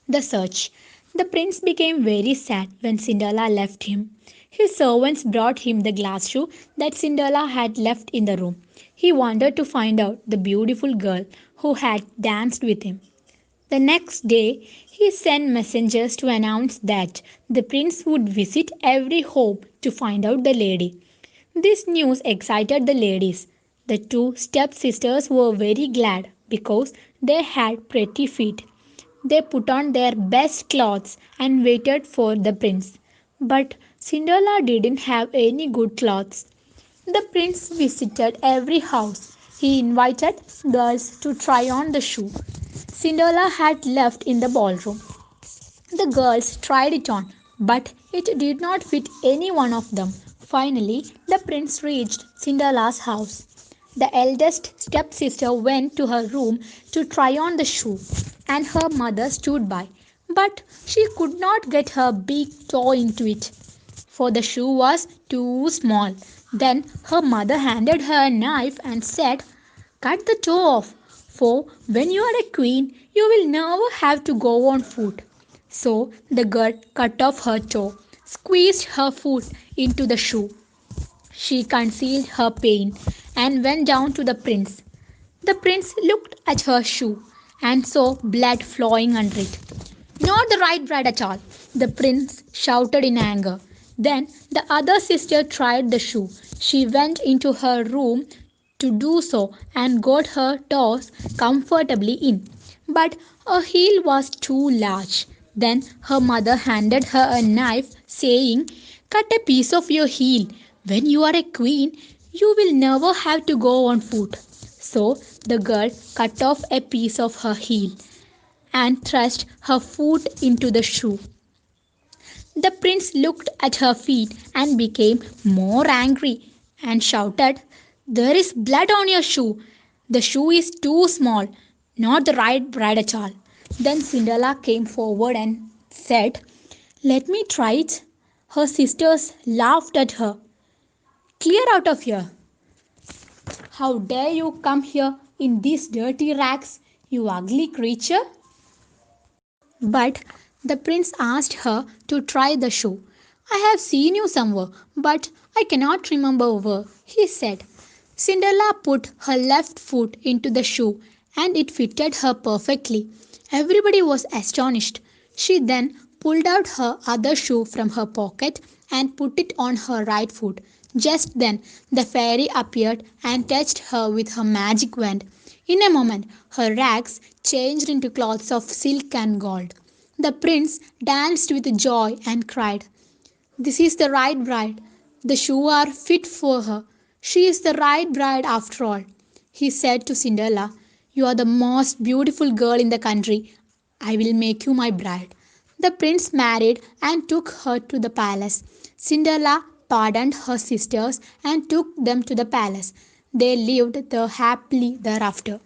The search. The prince became very sad when Cinderella left him. His servants brought him the glass shoe that Cinderella had left in the room. He wanted to find out the beautiful girl who had danced with him. The next day, he sent messengers to announce that the prince would visit every home to find out the lady. This news excited the ladies. The two stepsisters were very glad because they had pretty feet. They put on their best clothes and waited for the prince. But Cinderella didn't have any good clothes. The prince visited every house. He invited girls to try on the shoe Cinderella had left in the ballroom. The girls tried it on, but it did not fit any one of them. Finally, the prince reached Cinderella's house. The eldest stepsister went to her room to try on the shoe, and her mother stood by. But she could not get her big toe into it, for the shoe was too small. Then her mother handed her a knife and said, "Cut the toe off, for when you are a queen, you will never have to go on foot." So the girl cut off her toe, squeezed her foot into the shoe. She concealed her pain and went down to the prince. The prince looked at her shoe and saw blood flowing under it. "Not the right bride at all," the prince shouted in anger. Then the other sister tried the shoe. She went into her room to do so and got her toes comfortably in. But her heel was too large. Then her mother handed her a knife, saying, "Cut a piece of your heel. When you are a queen, you will never have to go on foot." So the girl cut off a piece of her heel and thrust her foot into the shoe. The prince looked at her feet and became more angry and shouted, "There is blood on your shoe. The shoe is too small, not the right bride at all." Then Cinderella came forward and said, "Let me try it." Her sisters laughed at her. "Clear out of here. How dare you come here in these dirty rags, you ugly creature?" But the prince asked her to try the shoe. "I have seen you somewhere, but I cannot remember where," he said. Cinderella put her left foot into the shoe and it fitted her perfectly. Everybody was astonished. She then pulled out her other shoe from her pocket and put it on her right foot. Just then the fairy appeared and touched her with her magic wand. In a moment her rags changed into cloths of silk and gold. The prince danced with joy and cried, "This is the right bride. The shoes are fit for her. She is the right bride after all." He said to Cinderella, "You are the most beautiful girl in the country. I will make you my bride." The prince married and took her to the palace. Cinderella pardoned her sisters and took them to the palace. They lived there happily thereafter.